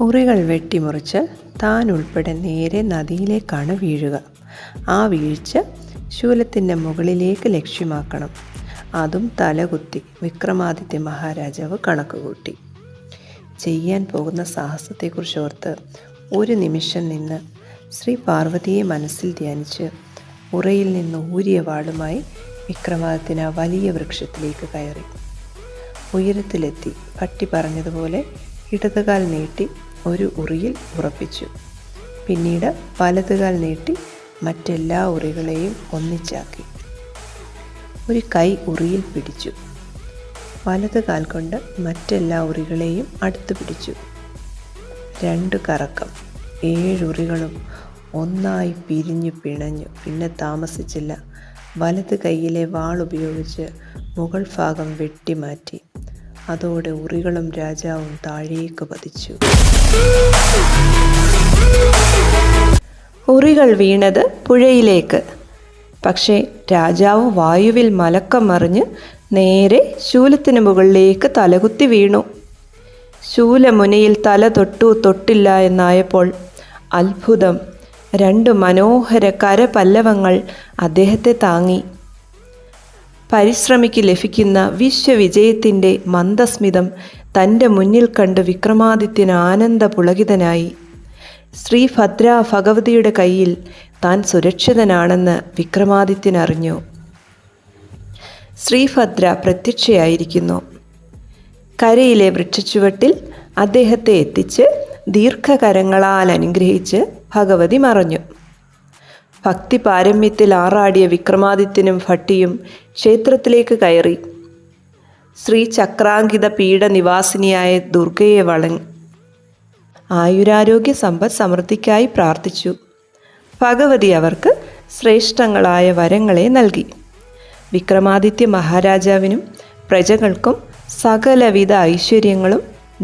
മുറികൾ വെട്ടിമുറിച്ച് താൻ ഉൾപ്പെടെ നേരെ നദിയിലേക്കാണ് വീഴുക. ആ വീഴ്ച ശൂലത്തിൻ്റെ മുകളിലേക്ക് ലക്ഷ്യമാക്കണം. അതും തലകുത്തി വിക്രമാദിത്യ മഹാരാജാവ് കണക്കുകൂട്ടി. ചെയ്യാൻ പോകുന്ന സാഹസത്തെക്കുറിച്ച് ഓർത്ത് ഒരു നിമിഷം നിന്ന് ശ്രീ പാർവതിയെ മനസ്സിൽ ധ്യാനിച്ച് ഉറയിൽ നിന്ന് ഊരിയ വാളുമായി വിക്രമാദിത്യൻ ആ വലിയ വൃക്ഷത്തിലേക്ക് കയറി. ഉയരത്തിലെത്തി ഭട്ടി പറഞ്ഞതുപോലെ ഇടതുകാൽ നീട്ടി ഒരു ഉറിയിൽ ഉറപ്പിച്ചു. പിന്നീട് വലതുകാൽ നീട്ടി മറ്റെല്ലാ ഉറികളെയും ഒന്നിച്ചാക്കി. ഒരു കൈ ഉറിയിൽ പിടിച്ചു. വലതുകാൽ കൊണ്ട് മറ്റെല്ലാ ഉറികളെയും അടുത്ത് പിടിച്ചു. 2 കറക്കം 7 ഉറികളും ഒന്നായി പിരിഞ്ഞു പിണഞ്ഞു. പിന്നെ താമസിച്ചില്ല. വലത് കൈയിലെ വാൾ ഉപയോഗിച്ച് മുകൾ ഭാഗം വെട്ടിമാറ്റി. അതോടെ ഉറികളും രാജാവും താഴേക്ക് പതിച്ചു. ഉറികൾ വീണത് പുഴയിലേക്ക്. പക്ഷേ രാജാവ് വായുവിൽ മലക്കം മറിഞ്ഞ് നേരെ ശൂലത്തിന് മുകളിലേക്ക് തലകുത്തി വീണു. ശൂലമുനയിൽ തല തൊട്ടില്ല എന്നായപ്പോൾ അത്ഭുതം! 2 മനോഹര കരപല്ലവങ്ങൾ അദ്ദേഹത്തെ താങ്ങി. പരിശ്രമിക്ക് ലഭിക്കുന്ന വിശ്വവിജയത്തിൻ്റെ മന്ദസ്മിതം തൻ്റെ മുന്നിൽ കണ്ട് വിക്രമാദിത്യൻ ആനന്ദപുളകിതനായി. ശ്രീഭദ്ര ഭഗവതിയുടെ കയ്യിൽ താൻ സുരക്ഷിതനാണെന്ന് വിക്രമാദിത്യൻ അറിഞ്ഞു. ശ്രീഭദ്ര പ്രത്യക്ഷയായിരിക്കുന്നു. കരയിലെ വൃക്ഷച്ചുവട്ടിൽ അദ്ദേഹത്തെ എത്തിച്ച് ദീർഘകരങ്ങളാൽ അനുഗ്രഹിച്ച് ഭഗവതി മറഞ്ഞു. ഭക്തി പാരമ്യത്തിൽ ആറാടിയ വിക്രമാദിത്യനും ഭട്ടിയും ക്ഷേത്രത്തിലേക്ക് കയറി. ശ്രീ ചക്രാങ്കിത പീഠ നിവാസിനിയായ ദുർഗയെ ആയുരാരോഗ്യ സമ്പദ് സമൃദ്ധിക്കായി പ്രാർത്ഥിച്ചു. ഭഗവതി അവർക്ക് ശ്രേഷ്ഠങ്ങളായ വരങ്ങളെ നൽകി. വിക്രമാദിത്യ മഹാരാജാവിനും പ്രജകൾക്കും സകലവിധ ഐശ്വര്യങ്ങളും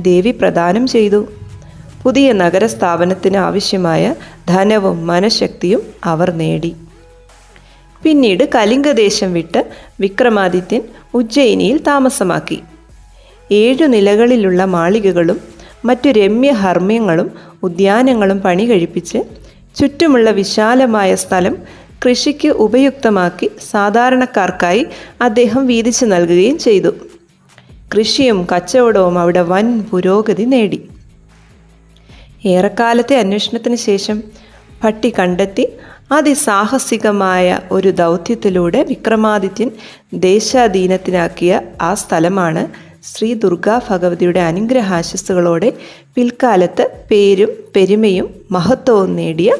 ദേവി പ്രദാനം ചെയ്തു. പുതിയ നഗരസ്ഥാപനത്തിന് ആവശ്യമായ ധനവും മനഃശക്തിയും അവർ നേടി. പിന്നീട് കലിംഗദേശം വിട്ട് വിക്രമാദിത്യൻ ഉജ്ജയിനിയിൽ താമസമാക്കി. 7 നിലകളിലുള്ള മാളികകളും മറ്റു രമ്യഹർമ്മ്യങ്ങളും ഉദ്യാനങ്ങളും പണി കഴിപ്പിച്ച് ചുറ്റുമുള്ള വിശാലമായ സ്ഥലം കൃഷിക്ക് ഉപയുക്തമാക്കി സാധാരണക്കാർക്കായി അദ്ദേഹം വീതിച്ചു നൽകുകയും ചെയ്തു. കൃഷിയും കച്ചവടവും അവിടെ വൻ പുരോഗതി നേടി. ഏറെക്കാലത്തെ അന്വേഷണത്തിന് ശേഷം ഭട്ടി കണ്ടെത്തി അതിസാഹസികമായ ഒരു ദൗത്യത്തിലൂടെ വിക്രമാദിത്യൻ ദേശാധീനത്തിനാക്കിയ ആ സ്ഥലമാണ് ശ്രീ ദുർഗാ ഭഗവതിയുടെ അനുഗ്രഹാശസ്സുകളോടെ പിൽക്കാലത്ത് പേരും പെരുമയും മഹത്വവും നേടിയ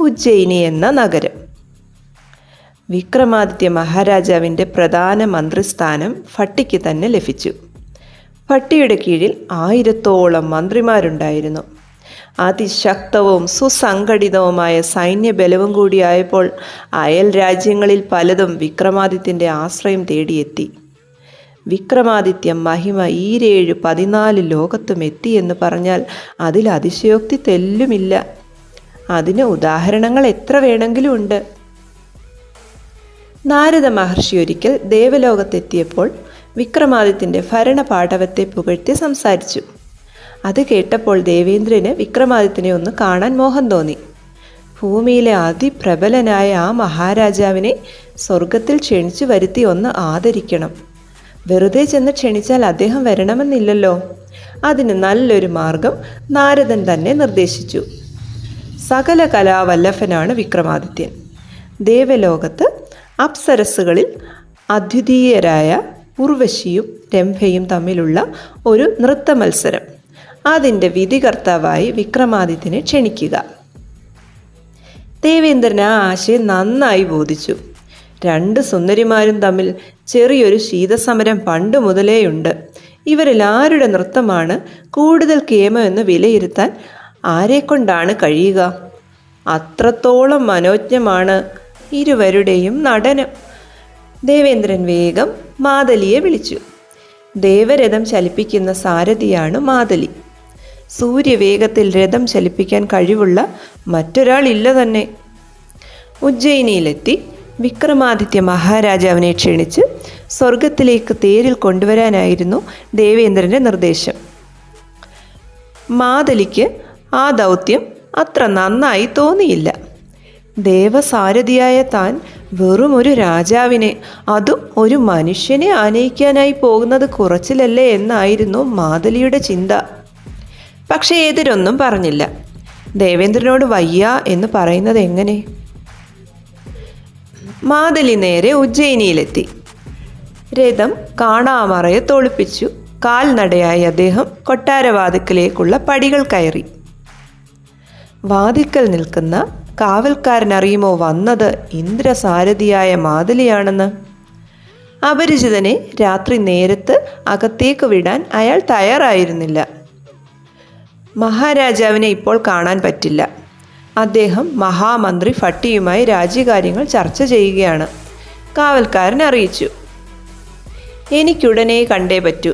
ഉജ്ജയിനി എന്ന നഗരം. വിക്രമാദിത്യ മഹാരാജാവിൻ്റെ പ്രധാന മന്ത്രിസ്ഥാനം ഭട്ടിക്ക് തന്നെ ലഭിച്ചു. ഭട്ടിയുടെ കീഴിൽ 1000ഓളം മന്ത്രിമാരുണ്ടായിരുന്നു. അതിശക്തവും സുസംഘടിതവുമായ സൈന്യബലവും കൂടിയായപ്പോൾ അയൽ രാജ്യങ്ങളിൽ പലതും വിക്രമാദിത്യൻ്റെ ആശ്രയം തേടിയെത്തി. വിക്രമാദിത്യം മഹിമ 14 ലോകത്തും എത്തിയെന്ന് പറഞ്ഞാൽ അതിൽ അതിശയോക്തി തെല്ലുമില്ല. അതിന് ഉദാഹരണങ്ങൾ എത്ര വേണമെങ്കിലും ഉണ്ട്. നാരദ മഹർഷി ഒരിക്കൽ ദേവലോകത്തെത്തിയപ്പോൾ വിക്രമാദിത്യൻ്റെ ഭരണപാടവത്തെ പുകഴ്ത്തി സംസാരിച്ചു. അത് കേട്ടപ്പോൾ ദേവേന്ദ്രന് വിക്രമാദിത്യനെ ഒന്ന് കാണാൻ മോഹം തോന്നി. ഭൂമിയിലെ അതിപ്രബലനായ ആ മഹാരാജാവിനെ സ്വർഗത്തിൽ ക്ഷണിച്ചു വരുത്തി ഒന്ന് ആദരിക്കണം. വെറുതെ ചെന്ന് ക്ഷണിച്ചാൽ അദ്ദേഹം വരണമെന്നില്ലല്ലോ. അതിന് നല്ലൊരു മാർഗം നാരദൻ തന്നെ നിർദ്ദേശിച്ചു. സകല കലാവല്ലഭനാണ് വിക്രമാദിത്യൻ. ദേവലോകത്ത് അപ്സരസ്സുകളിൽ അദ്വിതീയരായ ഉർവശിയും രംഭയും തമ്മിലുള്ള ഒരു നൃത്ത മത്സരം, അതിൻ്റെ വിധികർത്താവായി വിക്രമാദിത്യനെ ക്ഷണിക്കുക. ദേവേന്ദ്രന് ആ ആശയം നന്നായി ബോധിച്ചു. 2 സുന്ദരിമാരും തമ്മിൽ ചെറിയൊരു ശീതസമരം പണ്ട് മുതലേയുണ്ട്. ഇവരിൽ ആരുടെ നൃത്തമാണ് കൂടുതൽ കേമമെന്ന് വിലയിരുത്താൻ ആരെക്കൊണ്ടാണ് കഴിയുക? അത്രത്തോളം മനോജ്ഞമാണ് ഇരുവരുടെയും നടനം. ദേവേന്ദ്രൻ വേഗം മാതലിയെ വിളിച്ചു. ദേവരഥം ചലിപ്പിക്കുന്ന സാരഥിയാണ് മാതലി. സൂര്യവേഗത്തിൽ രഥം ചലിപ്പിക്കാൻ കഴിവുള്ള മറ്റൊരാളില്ല തന്നെ. ഉജ്ജയിനിയിലെത്തി വിക്രമാദിത്യ മഹാരാജാവിനെ ക്ഷണിച്ച് സ്വർഗത്തിലേക്ക് തേരിൽ കൊണ്ടുവരാനായിരുന്നു ദേവേന്ദ്രൻ്റെ നിർദ്ദേശം. മാതലിക്ക് ആ ദൗത്യം അത്ര നന്നായി തോന്നിയില്ല. ദേവസാരഥിയായ താൻ വെറും ഒരു രാജാവിനെ, അതും ഒരു മനുഷ്യനെ ആനയിക്കാനായി പോകുന്നത് കുറച്ചിലല്ലേ എന്നായിരുന്നു മാതലിയുടെ ചിന്ത. പക്ഷേ എതിരൊന്നും പറഞ്ഞില്ല. ദേവേന്ദ്രനോട് വയ്യ എന്ന് പറയുന്നത് എങ്ങനെ? മാതലി നേരെ ഉജ്ജയിനിയിലെത്തി. രഥം കാണാമറയെ തോളിപ്പിച്ചു. കാൽനടയായി അദ്ദേഹം കൊട്ടാരവാതിക്കലേക്കുള്ള പടികൾ കയറി. വാതിക്കൽ നിൽക്കുന്ന കാവൽക്കാരനറിയുമോ വന്നത് ഇന്ദ്രസാരഥിയായ മാതലിയാണെന്ന്? അപരിചിതനെ രാത്രി നേരത്ത് അകത്തേക്ക് വിടാൻ അയാൾ തയ്യാറായിരുന്നില്ല. മഹാരാജാവിനെ ഇപ്പോൾ കാണാൻ പറ്റില്ല. അദ്ദേഹം മഹാമന്ത്രി ഭട്ടിയുമായി രാജ്യകാര്യങ്ങൾ ചർച്ച ചെയ്യുകയാണ്, കാവൽക്കാരൻ അറിയിച്ചു. എനിക്കുടനെ കണ്ടേ പറ്റൂ.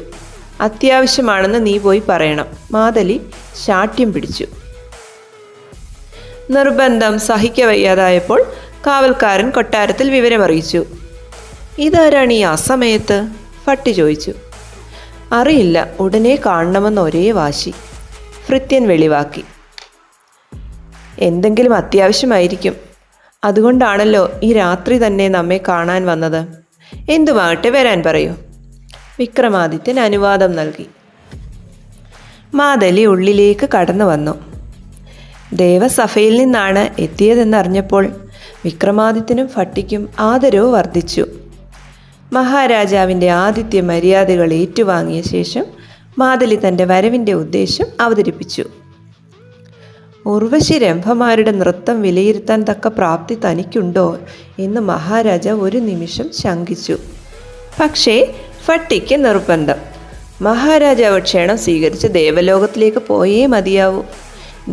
അത്യാവശ്യമാണെന്ന് നീ പോയി പറയണം. മാതലി ശാഠ്യം പിടിച്ചു. നിർബന്ധം സഹിക്കവയ്യാതായപ്പോൾ കാവൽക്കാരൻ കൊട്ടാരത്തിൽ വിവരമറിയിച്ചു. ഇതാരാണ് ഈ അസമയത്ത്? ഭട്ടി ചോദിച്ചു. അറിയില്ല, ഉടനെ കാണണമെന്ന് ഒരേ വാശി, ഭൃത്യൻ വെളിവാക്കി. എന്തെങ്കിലും അത്യാവശ്യമായിരിക്കും. അതുകൊണ്ടാണല്ലോ ഈ രാത്രി തന്നെ നമ്മെ കാണാൻ വന്നത്. എന്തുമാകട്ടെ, വരാൻ പറയൂ. വിക്രമാദിത്യൻ അനുവാദം നൽകി. മാതലി ഉള്ളിലേക്ക് കടന്നു വന്നു. ദേവസഭയിൽ നിന്നാണ് എത്തിയതെന്നറിഞ്ഞപ്പോൾ വിക്രമാദിത്യനും ഭട്ടിക്കും ആദരവ് വർദ്ധിച്ചു. മഹാരാജാവിൻ്റെ ആതിഥ്യ മര്യാദകൾ ഏറ്റുവാങ്ങിയ ശേഷം മാതലി തൻ്റെ വരവിൻ്റെ ഉദ്ദേശം അവതരിപ്പിച്ചു. ഉർവശി രംഭമാരുടെ നൃത്തം വിലയിരുത്താൻ തക്ക പ്രാപ്തി തനിക്കുണ്ടോ എന്ന് മഹാരാജാവ് ഒരു നിമിഷം ശങ്കിച്ചു. പക്ഷേ ഭട്ടിക്ക് നിർബന്ധം. മഹാരാജാവ് ക്ഷണം സ്വീകരിച്ച് ദേവലോകത്തിലേക്ക് പോയേ മതിയാവൂ.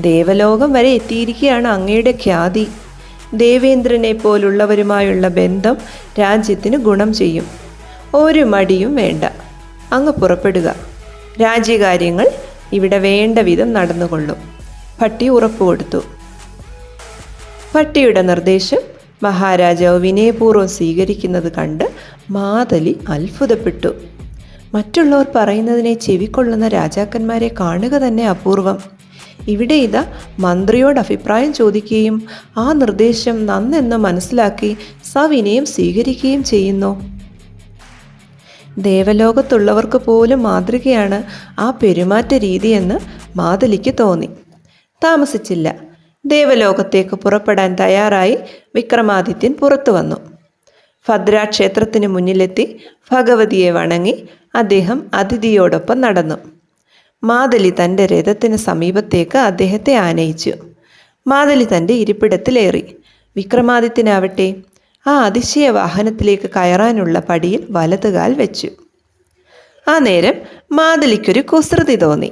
ദേവലോകം വരെ എത്തിയിരിക്കുകയാണ് അങ്ങയുടെ ഖ്യാതി. ദേവേന്ദ്രനെ പോലുള്ളവരുമായുള്ള ബന്ധം രാജ്യത്തിന് ഗുണം ചെയ്യും. ഒരു മടിയും വേണ്ട, അങ്ങ് പുറപ്പെടുക. രാജ്യകാര്യങ്ങൾ ഇവിടെ വേണ്ട വിധം നടന്നുകൊള്ളും. ഭട്ടി ഉറപ്പുകൊടുത്തു. ഭട്ടിയുടെ നിർദ്ദേശം മഹാരാജാവ് വിനയപൂർവ്വം സ്വീകരിക്കുന്നത് കണ്ട് മാതലി അത്ഭുതപ്പെട്ടു. മറ്റുള്ളവർ പറയുന്നതിനെ ചെവിക്കൊള്ളുന്ന രാജാക്കന്മാരെ കാണുക തന്നെ അപൂർവം. ഇവിടെ ഇതാ മന്ത്രിയോട് അഭിപ്രായം ചോദിക്കുകയും ആ നിർദ്ദേശം നന്നെന്ന് മനസ്സിലാക്കി സവിനയം സ്വീകരിക്കുകയും ചെയ്യുന്നു. ദേവലോകത്തുള്ളവർക്ക് പോലും മാതൃകയാണ് ആ പെരുമാറ്റ രീതിയെന്ന് മാതലിക്ക് തോന്നി. താമസിച്ചില്ല. ദേവലോകത്തേക്ക് പുറപ്പെടാൻ തയ്യാറായി വിക്രമാദിത്യൻ പുറത്തു വന്നു. ഭദ്രാക്ഷേത്രത്തിന് മുന്നിലെത്തി ഭഗവതിയെ വണങ്ങി അദ്ദേഹം അതിഥിയോടൊപ്പം നടന്നു. മാതലി തൻ്റെ രഥത്തിന് സമീപത്തേക്ക് അദ്ദേഹത്തെ ആനയിച്ചു. മാതലി തൻ്റെ ഇരിപ്പിടത്തിലേറി. വിക്രമാദിത്യനാവട്ടെ ആ അതിശയ വാഹനത്തിലേക്ക് കയറാനുള്ള പടിയിൽ വലതുകാൽ വെച്ചു. ആ നേരം മാതലിക്കൊരു കുസൃതി തോന്നി.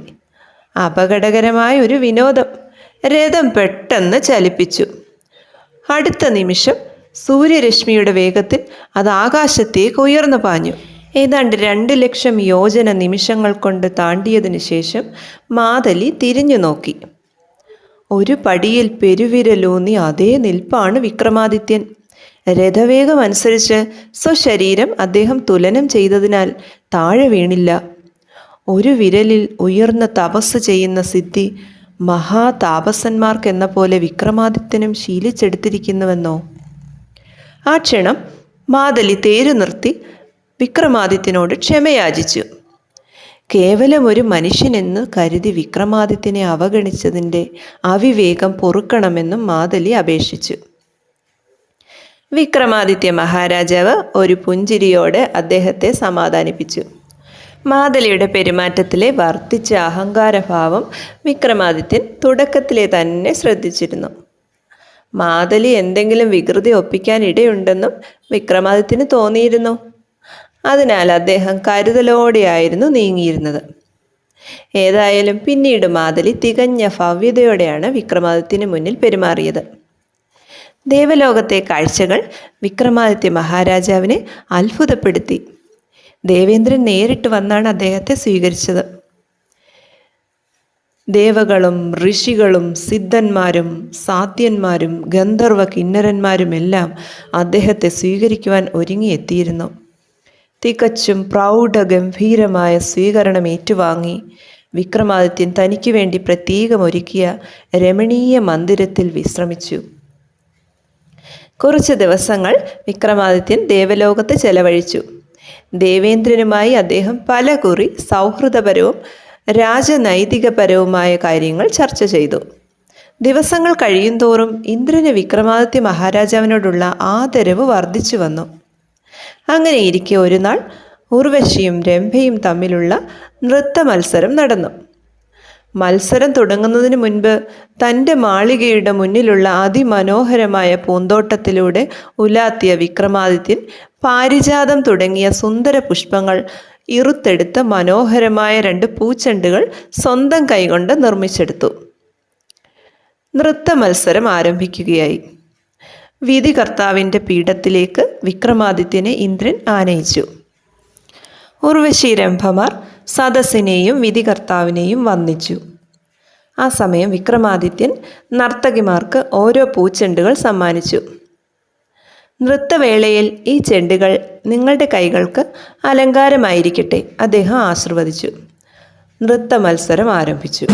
അപകടകരമായ ഒരു വിനോദം. രഥം പെട്ടെന്ന് ചലിപ്പിച്ചു. അടുത്ത നിമിഷം സൂര്യരശ്മിയുടെ വേഗത്തിൽ അത് ആകാശത്തേക്ക് ഉയർന്നു പാഞ്ഞു. ഏതാണ്ട് 2,00,000 യോജന നിമിഷങ്ങൾ കൊണ്ട് താണ്ടിയതിനു ശേഷം മാതലി തിരിഞ്ഞു നോക്കി. ഒരു പടിയിൽ പെരുവിരലൂന്നി അതേ നിൽപ്പാണ് വിക്രമാദിത്യൻ. രഥവേഗം അനുസരിച്ച് സ്വശരീരം അദ്ദേഹം തുലനം ചെയ്തതിനാൽ താഴെ വീണില്ല. ഒരു വിരലിൽ ഉയർന്ന തപസ് ചെയ്യുന്ന സിദ്ധി മഹാതാപസന്മാർക്കെന്ന പോലെ വിക്രമാദിത്യനും ശീലിച്ചെടുത്തിരിക്കുന്നുവെന്നോ? ആ ക്ഷണം മാതലി തേരു നിർത്തി വിക്രമാദിത്യനോട് ക്ഷമയാചിച്ചു. കേവലം ഒരു മനുഷ്യനെന്ന് കരുതി വിക്രമാദിത്യനെ അവഗണിച്ചതിൻ്റെ അവിവേകം പൊറുക്കണമെന്നും മാതലി അപേക്ഷിച്ചു. വിക്രമാദിത്യ മഹാരാജാവ് ഒരു പുഞ്ചിരിയോടെ അദ്ദേഹത്തെ സമാധാനിപ്പിച്ചു. മാതലിയുടെ പെരുമാറ്റത്തിലെ വർദ്ധിച്ച അഹങ്കാരഭാവം വിക്രമാദിത്യൻ തുടക്കത്തിലെ തന്നെ ശ്രദ്ധിച്ചിരുന്നു. മാതലി എന്തെങ്കിലും വികൃതി ഒപ്പിക്കാൻ ഇടയുണ്ടെന്നും വിക്രമാദിത്യന് തോന്നിയിരുന്നു. അതിനാൽ അദ്ദേഹം കരുതലോടെയായിരുന്നു നീങ്ങിയിരുന്നത്. ഏതായാലും പിന്നീട് മാതലി തികഞ്ഞ ഭവ്യതയോടെയാണ് വിക്രമാദിത്യന് മുന്നിൽ പെരുമാറിയത്. ദേവലോകത്തെ കാഴ്ചകൾ വിക്രമാദിത്യ മഹാരാജാവിനെ അത്ഭുതപ്പെടുത്തി. ദേവേന്ദ്രൻ നേരിട്ട് വന്നാണ് അദ്ദേഹത്തെ സ്വീകരിച്ചത്. ദേവകളും ഋഷികളും സിദ്ധന്മാരും സാധ്യന്മാരും ഗന്ധർവ കിന്നരന്മാരുമെല്ലാം അദ്ദേഹത്തെ സ്വീകരിക്കുവാൻ ഒരുങ്ങിയെത്തിയിരുന്നു. തികച്ചും പ്രൗഢഗംഭീരമായ സ്വീകരണം ഏറ്റുവാങ്ങി വിക്രമാദിത്യൻ തനിക്ക് വേണ്ടി പ്രത്യേകം ഒരുക്കിയ രമണീയ മന്ദിരത്തിൽ വിശ്രമിച്ചു. കുറച്ച് ദിവസങ്ങൾ വിക്രമാദിത്യൻ ദേവലോകത്ത് ചെലവഴിച്ചു. ദേവേന്ദ്രനുമായി അദ്ദേഹം പലകുറി സൗഹൃദപരവും രാജനൈതികപരവുമായ കാര്യങ്ങൾ ചർച്ച ചെയ്തു. ദിവസങ്ങൾ കഴിയുന്തോറും ഇന്ദ്രന് വിക്രമാദിത്യ മഹാരാജാവിനോടുള്ള ആദരവ് വർദ്ധിച്ചു വന്നു. അങ്ങനെയിരിക്കെ ഒരു നാൾ ഉർവശിയും രംഭയും തമ്മിലുള്ള നൃത്ത മത്സരം നടന്നു. മത്സരം തുടങ്ങുന്നതിന് മുൻപ് തൻ്റെ മാളികയുടെ മുന്നിലുള്ള അതിമനോഹരമായ പൂന്തോട്ടത്തിലൂടെ ഉലാത്തിയ വിക്രമാദിത്യൻ പാരിജാതം തുടങ്ങിയ സുന്ദര പുഷ്പങ്ങൾ ഇറുത്തെടുത്ത മനോഹരമായ 2 പൂച്ചെണ്ടുകൾ സ്വന്തം കൈകൊണ്ട് നിർമ്മിച്ചെടുത്തു. നൃത്ത മത്സരം ആരംഭിക്കുകയായി. വിധികർത്താവിൻ്റെ പീഠത്തിലേക്ക് വിക്രമാദിത്യനെ ഇന്ദ്രൻ ആനയിച്ചു. ഉർവശി രംഭമാർ സദസ്സിനെയും വിധികർത്താവിനെയും വന്ദിച്ചു. ആ സമയം വിക്രമാദിത്യൻ നർത്തകിമാർക്ക് ഓരോ പൂച്ചെണ്ടുകൾ സമ്മാനിച്ചു. നൃത്തവേളയിൽ ഈ ചെണ്ടുകൾ നിങ്ങളുടെ കൈകൾക്ക് അലങ്കാരമായിരിക്കട്ടെ, അദ്ദേഹം ആശീർവദിച്ചു. നൃത്ത മത്സരം ആരംഭിച്ചു.